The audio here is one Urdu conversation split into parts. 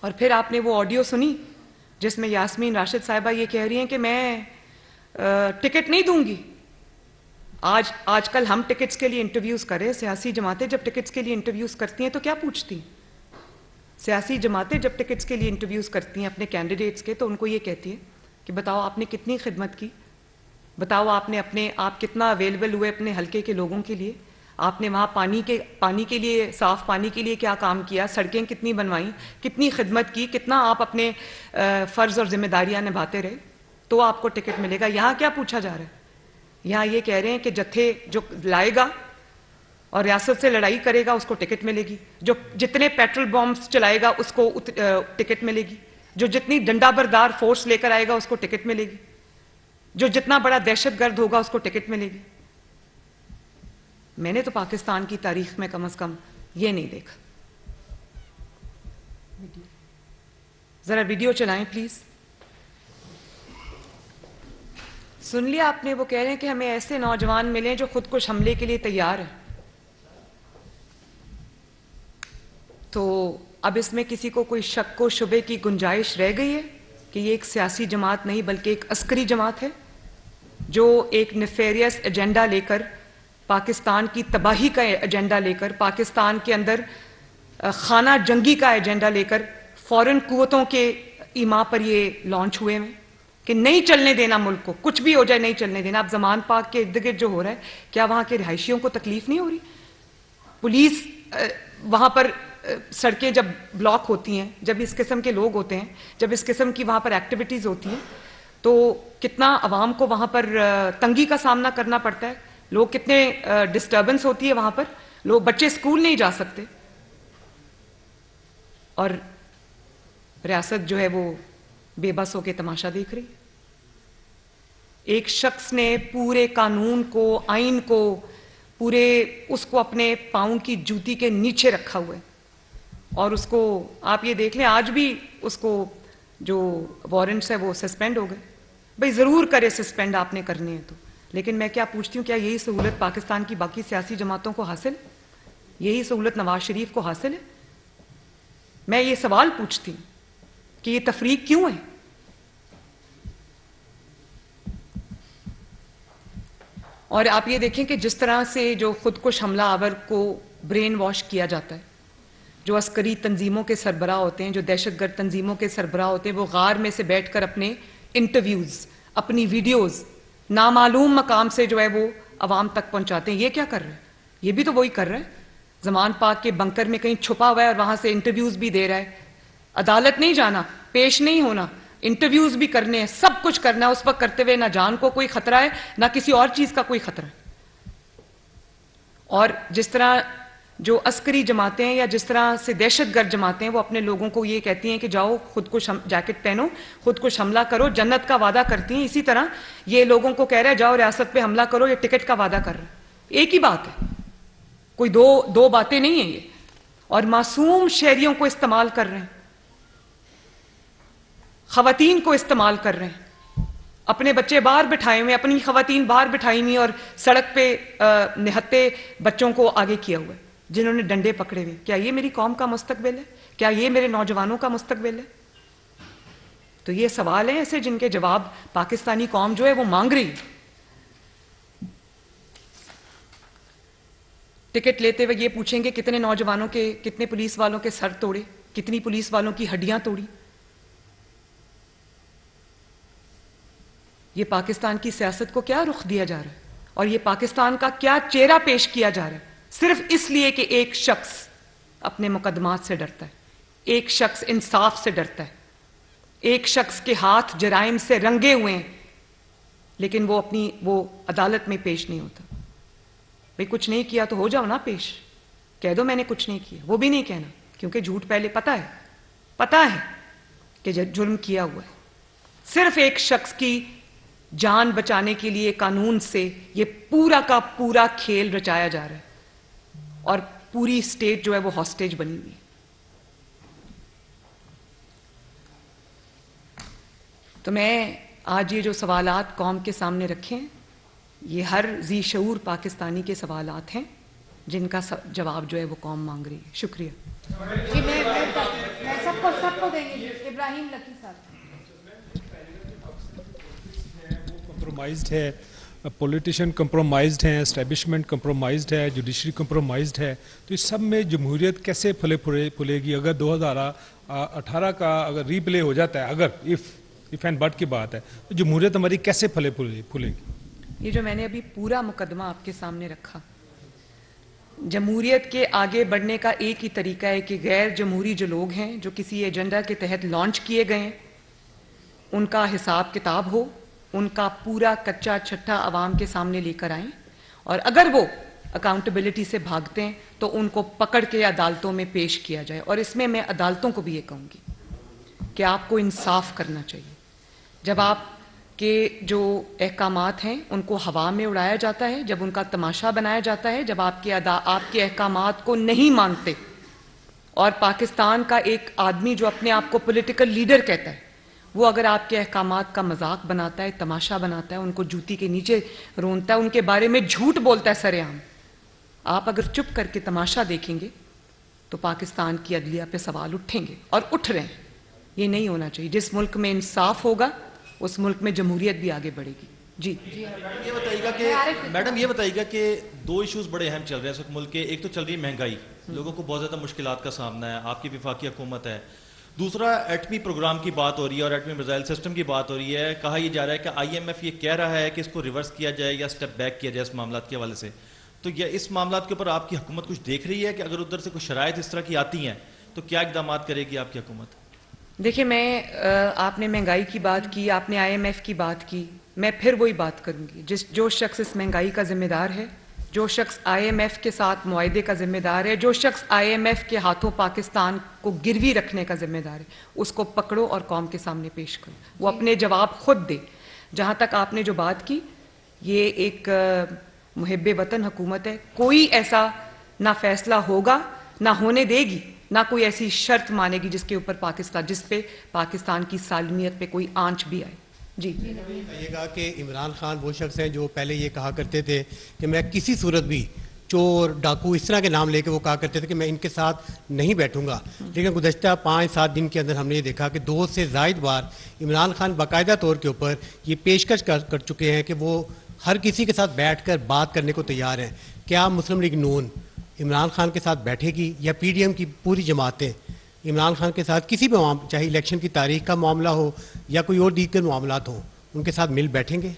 اور پھر آپ نے وہ آڈیو سنی جس میں یاسمین راشد صاحبہ یہ کہہ رہی ہیں کہ میں ٹکٹ نہیں دوں گی. آج کل ہم ٹکٹس کے لیے انٹرویوز کریں. سیاسی جماعتیں جب ٹکٹس کے لیے انٹرویوز کرتی ہیں تو کیا پوچھتی ہیں؟ سیاسی جماعتیں جب ٹکٹس کے لیے انٹرویوز کرتی ہیں اپنے کینڈیڈیٹس کے تو ان کو یہ کہتی ہیں کہ بتاؤ آپ نے کتنی خدمت کی, بتاؤ آپ کتنا اویلیبل ہوئے اپنے حلقے کے لوگوں کے لیے, آپ نے وہاں پانی کے لیے, صاف پانی کے لیے کیا کام کیا, سڑکیں کتنی بنوائیں, کتنی خدمت کی, کتنا آپ اپنے فرض اور ذمہ داریاں نبھاتے رہے, تو آپ کو ٹکٹ ملے گا. یہاں کیا پوچھا جا رہا ہے؟ یہاں یہ کہہ رہے ہیں کہ جتھے جو لائے گا اور ریاست سے لڑائی کرے گا اس کو ٹکٹ ملے گی, جو جتنے پیٹرول بمبس چلائے گا اس کو ٹکٹ ملے گی, جو جتنی ڈنڈا بردار فورس لے کر آئے گا اس کو ٹکٹ ملے گی, جو جتنا بڑا دہشت گرد ہوگا اس کو ٹکٹ ملے گی. میں نے تو پاکستان کی تاریخ میں کم از کم یہ نہیں دیکھا. ذرا ویڈیو چلائیں پلیز. سن لیا آپ نے؟ وہ کہہ رہے ہیں کہ ہمیں ایسے نوجوان ملیں جو خود کش حملے کے لیے تیار ہیں. تو اب اس میں کسی کو کوئی شک و شبے کی گنجائش رہ گئی ہے کہ یہ ایک سیاسی جماعت نہیں بلکہ ایک عسکری جماعت ہے جو ایک نیفیریس ایجنڈا لے کر, پاکستان کی تباہی کا ایجنڈا لے کر, پاکستان کے اندر خانہ جنگی کا ایجنڈا لے کر فورن قوتوں کے ایما پر یہ لانچ ہوئے ہیں کہ نہیں چلنے دینا ملک کو, کچھ بھی ہو جائے نہیں چلنے دینا. اب زمان پاک کے ارد گرد جو ہو رہا ہے, کیا وہاں کے رہائشیوں کو تکلیف نہیں ہو رہی؟ پولیس وہاں پر سڑکیں جب بلاک ہوتی ہیں, جب اس قسم کے لوگ ہوتے ہیں, جب اس قسم کی وہاں پر ایکٹیویٹیز ہوتی ہیں تو کتنا عوام کو وہاں پر تنگی کا سامنا کرنا پڑتا ہے, لوگ کتنے ڈسٹربنس ہوتی ہے وہاں پر, لوگ بچے اسکول نہیں جا سکتے, اور ریاست جو ہے وہ بے بس ہو کے تماشا دیکھ رہی. ایک شخص نے پورے قانون کو, آئین کو, پورے اس کو اپنے پاؤں کی جوتی کے نیچے رکھا ہوا ہے, اور اس کو آپ یہ دیکھ لیں آج بھی اس کو جو وارنٹس ہے وہ سسپینڈ ہو گئے. بھئی ضرور کرے سسپینڈ, آپ نے کرنے ہیں تو, لیکن میں کیا پوچھتی ہوں, کیا یہی سہولت پاکستان کی باقی سیاسی جماعتوں کو حاصل ہے؟ یہی سہولت نواز شریف کو حاصل ہے؟ میں یہ سوال پوچھتی ہوں کہ یہ تفریق کیوں ہے؟ اور آپ یہ دیکھیں کہ جس طرح سے جو خود کش حملہ آور کو برین واش کیا جاتا ہے, جو عسکری تنظیموں کے سربراہ ہوتے ہیں, جو دہشت گرد تنظیموں کے سربراہ ہوتے ہیں, وہ غار میں سے بیٹھ کر اپنے انٹرویوز, اپنی ویڈیوز نامعلوم مقام سے جو ہے وہ عوام تک پہنچاتے ہیں. یہ کیا کر رہے ہیں؟ یہ بھی تو وہی کر رہے ہیں. زمان پاک کے بنکر میں کہیں چھپا ہوا ہے اور وہاں سے انٹرویوز بھی دے رہا ہے. عدالت نہیں جانا, پیش نہیں ہونا, انٹرویوز بھی کرنے ہیں, سب کچھ کرنا ہے. اس وقت کرتے ہوئے نہ جان کو کوئی خطرہ ہے نہ کسی اور چیز کا کوئی خطرہ ہے. اور جس طرح جو عسکری جماعتیں ہیں یا جس طرح سے دہشت گرد جماعتیں ہیں وہ اپنے لوگوں کو یہ کہتی ہیں کہ جاؤ خود کش جیکٹ پہنو, خود کش حملہ کرو, جنت کا وعدہ کرتی ہیں, اسی طرح یہ لوگوں کو کہہ رہا ہے جاؤ ریاست پہ حملہ کرو, یہ ٹکٹ کا وعدہ کر رہا ہے. ایک ہی بات ہے, کوئی دو باتیں نہیں ہیں یہ. اور معصوم شہریوں کو استعمال کر رہے ہیں, خواتین کو استعمال کر رہے ہیں, اپنے بچے باہر بٹھائے ہوئے, اپنی خواتین باہر بٹھائی ہوئی اور سڑک پہ نہتے بچوں کو آگے کیا ہوا ہے جنہوں نے ڈنڈے پکڑے ہوئے. کیا یہ میری قوم کا مستقبل ہے؟ کیا یہ میرے نوجوانوں کا مستقبل ہے؟ تو یہ سوال ہیں ایسے جن کے جواب پاکستانی قوم جو ہے وہ مانگ رہی. ٹکٹ لیتے ہوئے یہ پوچھیں گے کتنے نوجوانوں کے, کتنے پولیس والوں کے سر توڑے, کتنی پولیس والوں کی ہڈیاں توڑی. یہ پاکستان کی سیاست کو کیا رخ دیا جا رہا ہے, اور یہ پاکستان کا کیا چہرہ پیش کیا جا رہا ہے, صرف اس لیے کہ ایک شخص اپنے مقدمات سے ڈرتا ہے, ایک شخص انصاف سے ڈرتا ہے, ایک شخص کے ہاتھ جرائم سے رنگے ہوئے ہیں لیکن وہ عدالت میں پیش نہیں ہوتا. بھئی کچھ نہیں کیا تو ہو جاؤ نا پیش, کہہ دو میں نے کچھ نہیں کیا. وہ بھی نہیں کہنا کیونکہ جھوٹ پہلے پتا ہے کہ جرم کیا ہوا ہے. صرف ایک شخص کی جان بچانے کے لیے قانون سے یہ پورا کا پورا کھیل رچایا جا رہا ہے, اور پوری اسٹیٹ جو ہے وہ ہاسٹیج بنی ہوئی ہے. تو میں آج یہ جو سوالات قوم کے سامنے رکھے ہیں یہ ہر ذی شعور پاکستانی کے سوالات ہیں جن کا جواب جو ہے وہ قوم مانگ رہی ہے. شکریہ. سب کو دیں گے. ابراہیم لکی صاحب. کمپرومائزڈ ہے, پولیٹیشین کمپرومائزڈ ہیں, اسٹیبلشمنٹ کمپرومائزڈ ہے, جوڈیشری کمپرومائزڈ ہے, تو اس سب میں جمہوریت کیسے پھلے گی؟ اگر 2018 کا اگر ری پلے ہو جاتا ہے, اگر ایف اینڈ بٹ کی بات ہے, تو جمہوریت ہماری کیسے پھلے گی؟ یہ جو میں نے ابھی پورا مقدمہ آپ کے سامنے رکھا, جمہوریت کے آگے بڑھنے کا ایک ہی طریقہ ہے کہ غیر جمہوری جو لوگ ہیں, جو کسی ایجنڈا کے تحت لانچ کیے گئے ہیں, ان کا حساب کتاب ہو, ان کا پورا کچا چھٹا عوام کے سامنے لے کر آئیں, اور اگر وہ اکاؤنٹیبلٹی سے بھاگتے ہیں تو ان کو پکڑ کے عدالتوں میں پیش کیا جائے. اور اس میں عدالتوں کو بھی یہ کہوں گی کہ آپ کو انصاف کرنا چاہیے. جب آپ کے جو احکامات ہیں ان کو ہوا میں اڑایا جاتا ہے, جب ان کا تماشا بنایا جاتا ہے, جب آپ کے احکامات کو نہیں مانتے, اور پاکستان کا ایک آدمی جو اپنے آپ کو پولیٹیکل لیڈر کہتا ہے, وہ اگر آپ کے احکامات کا مذاق بناتا ہے, تماشا بناتا ہے, ان کو جوتی کے نیچے رونتا ہے, ان کے بارے میں جھوٹ بولتا ہے سر عام, آپ اگر چپ کر کے تماشا دیکھیں گے تو پاکستان کی عدلیہ پہ سوال اٹھیں گے, اور اٹھ رہے ہیں. یہ نہیں ہونا چاہیے. جس ملک میں انصاف ہوگا اس ملک میں جمہوریت بھی آگے بڑھے گی. جی یہ بتائیے گا کہ میڈم یہ بتائیے گا کہ دو ایشوز بڑے اہم چل رہے ہیں اس وقت ملک کے. ایک تو چل رہی ہے مہنگائی, لوگوں کو بہت زیادہ مشکلات کا سامنا ہے, آپ کی وفاقی حکومت ہے. دوسرا ایٹمی پروگرام کی بات ہو رہی ہے اور ایٹمی میزائل سسٹم کی بات ہو رہی ہے. کہا یہ جا رہا ہے کہ آئی ایم ایف یہ کہہ رہا ہے کہ اس کو ریورس کیا جائے یا اسٹیپ بیک کیا جائے اس معاملات کے حوالے سے. تو یہ اس معاملات کے اوپر آپ کی حکومت کچھ دیکھ رہی ہے کہ اگر ادھر سے کچھ شرائط اس طرح کی آتی ہیں تو کیا اقدامات کرے گی آپ کی حکومت؟ دیکھیں, آپ نے مہنگائی کی بات کی, آپ نے آئی ایم ایف کی بات کی, میں پھر وہی بات کروں گی. جو شخص اس مہنگائی کا ذمہ دار ہے, جو شخص آئی ایم ایف کے ساتھ معاہدے کا ذمہ دار ہے, جو شخص آئی ایم ایف کے ہاتھوں پاکستان کو گروی رکھنے کا ذمہ دار ہے, اس کو پکڑو اور قوم کے سامنے پیش کرو. وہ اپنے جواب خود دے. جہاں تک آپ نے جو بات کی, یہ ایک محب وطن حکومت ہے. کوئی ایسا نہ فیصلہ ہوگا, نہ ہونے دے گی, نہ کوئی ایسی شرط مانے گی جس پہ پاکستان کی سالمیت پہ کوئی آنچ بھی آئے. جی یہ کہا کہ عمران خان وہ شخص ہیں جو پہلے یہ کہا کرتے تھے کہ میں کسی صورت بھی چور ڈاکو اس طرح کے نام لے کے وہ کہا کرتے تھے کہ میں ان کے ساتھ نہیں بیٹھوں گا. لیکن گزشتہ 5-7 دن کے اندر ہم نے یہ دیکھا کہ 2 سے زائد بار عمران خان باقاعدہ طور کے اوپر یہ پیشکش کر چکے ہیں کہ وہ ہر کسی کے ساتھ بیٹھ کر بات کرنے کو تیار ہیں. کیا مسلم لیگ نون عمران خان کے ساتھ بیٹھے گی, یا پی ڈی ایم کی پوری جماعتیں عمران خان کے ساتھ کسی بھی چاہے الیکشن کی تاریخ کا معاملہ ہو یا کوئی اور دیگر معاملات ہوں, ان کے ساتھ مل بیٹھیں گے؟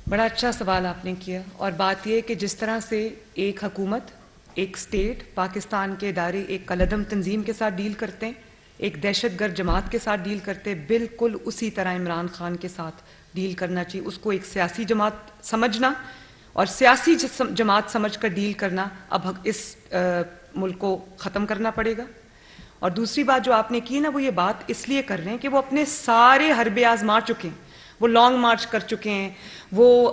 بڑا اچھا سوال آپ نے کیا. اور بات یہ کہ جس طرح سے ایک حکومت, ایک سٹیٹ, پاکستان کے ادارے ایک کالعدم تنظیم کے ساتھ ڈیل کرتے ہیں, ایک دہشت گرد جماعت کے ساتھ ڈیل کرتے ہیں, بالکل اسی طرح عمران خان کے ساتھ ڈیل کرنا چاہیے. اس کو ایک سیاسی جماعت سمجھنا اور سیاسی جماعت سمجھ کر ڈیل کرنا اب اس ملک کو ختم کرنا پڑے گا. اور دوسری بات جو آپ نے کی نا, وہ یہ بات اس لیے کر رہے ہیں کہ وہ اپنے سارے حربے آزما چکے ہیں, وہ لانگ مارچ کر چکے ہیں, وہ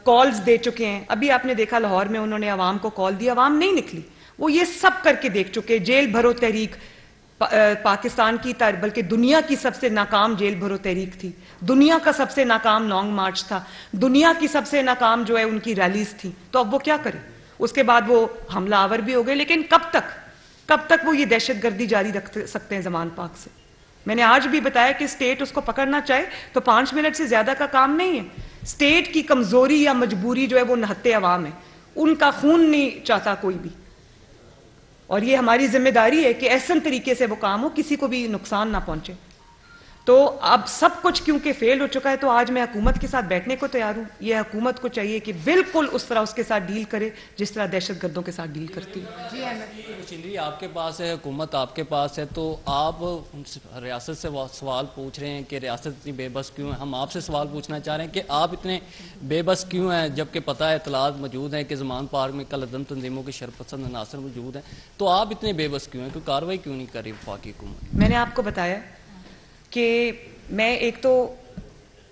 کالز دے چکے ہیں. ابھی آپ نے دیکھا لاہور میں انہوں نے عوام کو کال دی, عوام نہیں نکلی. وہ یہ سب کر کے دیکھ چکے. جیل بھرو تحریک پاکستان کی بلکہ دنیا کی سب سے ناکام جیل بھرو تحریک تھی, دنیا کا سب سے ناکام لانگ مارچ تھا, دنیا کی سب سے ناکام جو ہے ان کی ریلیز تھی. تو اب وہ کیا کریں؟ اس کے بعد وہ حملہ آور بھی ہو گئے. لیکن کب تک وہ یہ دہشت گردی جاری رکھ سکتے ہیں زمان پاک سے؟ میں نے آج بھی بتایا کہ اسٹیٹ اس کو پکڑنا چاہے تو 5 منٹ سے زیادہ کا کام نہیں ہے. اسٹیٹ کی کمزوری یا مجبوری جو ہے وہ نہتے عوام ہے, ان کا خون نہیں چاہتا کوئی بھی. اور یہ ہماری ذمہ داری ہے کہ ایسن طریقے سے وہ کام ہو, کسی کو بھی نقصان نہ پہنچے. تو اب سب کچھ کیونکہ فیل ہو چکا ہے تو آج میں حکومت کے ساتھ بیٹھنے کو تیار ہوں. یہ حکومت کو چاہیے کہ بالکل اس طرح اس کے ساتھ ڈیل کرے جس طرح دہشت گردوں کے ساتھ ڈیل کرتی ہے. جی مشینری آپ کے پاس ہے, حکومت آپ کے پاس ہے, تو آپ ریاست سے سوال پوچھ رہے ہیں کہ ریاست اتنی بے بس کیوں ہے. ہم آپ سے سوال پوچھنا چاہ رہے ہیں کہ آپ اتنے بے بس کیوں ہیں, جبکہ پتہ ہے اطلاعات موجود ہیں کہ زمان پارک میں کالعدم تنظیموں کے شرپسند عناصر موجود ہیں. تو آپ اتنے بے بس کیوں ہیں, کوئی کارروائی کیوں نہیں کر رہی وفاقی حکومت؟ میں نے آپ کو بتایا کہ میں ایک تو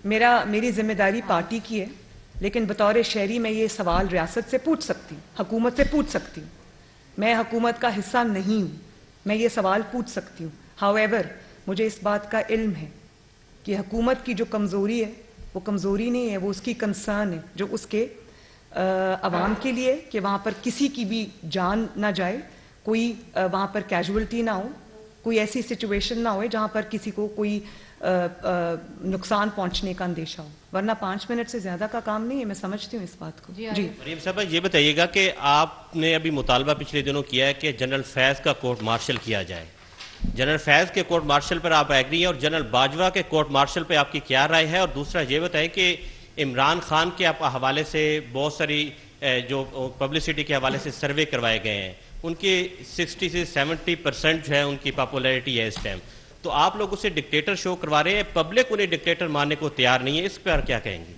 میری ذمہ داری پارٹی کی ہے, لیکن بطور شہری میں یہ سوال ریاست سے پوچھ سکتی ہوں, حکومت سے پوچھ سکتی ہوں. میں حکومت کا حصہ نہیں ہوں, میں یہ سوال پوچھ سکتی ہوں. However, مجھے اس بات کا علم ہے کہ حکومت کی جو کمزوری ہے وہ کمزوری نہیں ہے, وہ اس کی کنسرن ہے جو اس کے عوام کے لیے, کہ وہاں پر کسی کی بھی جان نہ جائے, کوئی وہاں پر کیجولٹی نہ ہو, کوئی ایسی سچویشن نہ ہوئے جہاں پر کسی کو کوئی نقصان پہنچنے کا اندیشہ ہو، ورنہ 5 منٹ سے زیادہ کا کام نہیں ہے. میں سمجھتی ہوں اس بات کو. جی مریم صاحبہ یہ بتائیے گا کہ آپ نے ابھی مطالبہ پچھلے دنوں کیا ہے کہ جنرل فیض کا کورٹ مارشل کیا جائے. جنرل فیض کے کورٹ مارشل پر آپ ایگری ہیں، اور جنرل باجوہ کے کورٹ مارشل پہ آپ کی کیا رائے ہے؟ اور دوسرا یہ بتائیں کہ عمران خان کے حوالے سے بہت ساری جو پبلسٹی کے حوالے سے سروے کروائے گئے ہیں، ان کی 60 سے 70% جو ہے ان کی پاپولیرٹی ہے اس ٹائم، تو آپ لوگ اسے ڈکٹیٹر شو کروا رہے ہیں، پبلک انہیں ڈکٹیٹر ماننے کو تیار نہیں ہے، اس پر کیا کہیں گے؟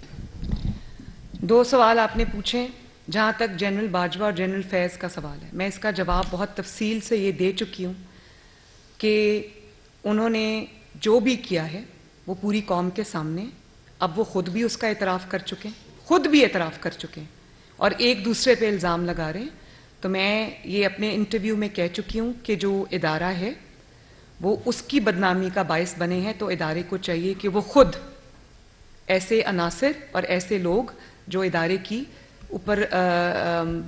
2 سوال آپ نے پوچھے. جہاں تک جنرل باجوہ اور جنرل فیض کا سوال ہے، میں اس کا جواب بہت تفصیل سے یہ دے چکی ہوں کہ انہوں نے جو بھی کیا ہے وہ پوری قوم کے سامنے، اب وہ خود بھی اس کا اعتراف کر چکے ہیں اور ایک دوسرے پہ الزام لگا رہے ہیں. تو میں یہ اپنے انٹرویو میں کہہ چکی ہوں کہ جو ادارہ ہے وہ اس کی بدنامی کا باعث بنے ہیں، تو ادارے کو چاہیے کہ وہ خود ایسے عناصر اور ایسے لوگ جو ادارے کی اوپر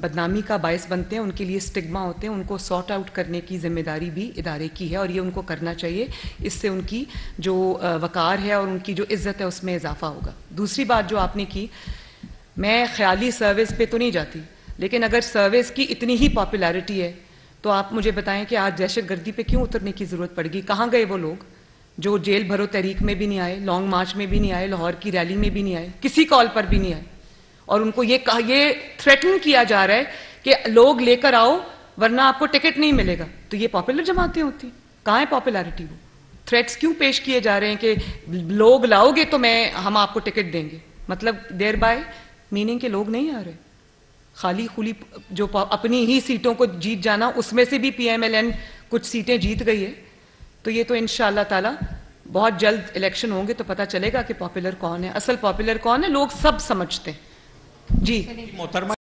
بدنامی کا باعث بنتے ہیں، ان کے لیے اسٹگما ہوتے ہیں، ان کو سارٹ آؤٹ کرنے کی ذمہ داری بھی ادارے کی ہے، اور یہ ان کو کرنا چاہیے. اس سے ان کی جو وقار ہے اور ان کی جو عزت ہے اس میں اضافہ ہوگا. دوسری بات جو آپ نے کی، میں خیالی سروس پہ تو نہیں جاتی، لیکن اگر سروس کی اتنی ہی پاپولیرٹی ہے تو آپ مجھے بتائیں کہ آج دہشت گردی پہ کیوں اترنے کی ضرورت پڑ گئی؟ کہاں گئے وہ لوگ جو جیل بھرو تحریک میں بھی نہیں آئے، لانگ مارچ میں بھی نہیں آئے، لاہور کی ریلی میں بھی نہیں آئے، کسی کال پر بھی نہیں آئے، اور ان کو یہ تھریٹن کیا جا رہا ہے کہ لوگ لے کر آؤ ورنہ آپ کو ٹکٹ نہیں ملے گا. تو یہ پاپولر جماعتیں ہوتی، کہاں ہے پاپولیرٹی؟ وہ تھریٹس کیوں پیش کیے جا رہے ہیں کہ لوگ لاؤ گے تو ہم آپ کو ٹکٹ دیں گے؟ مطلب دیر بائی میننگ کہ لوگ نہیں آ رہے، خالی خلی جو اپنی ہی سیٹوں کو جیت جانا، اس میں سے بھی پی ایم ایل این کچھ سیٹیں جیت گئی ہے. تو یہ تو انشاءاللہ تعالی بہت جلد الیکشن ہوں گے تو پتہ چلے گا کہ پاپولر کون ہے، اصل پاپولر کون ہے، لوگ سب سمجھتے ہیں. جی محترمہ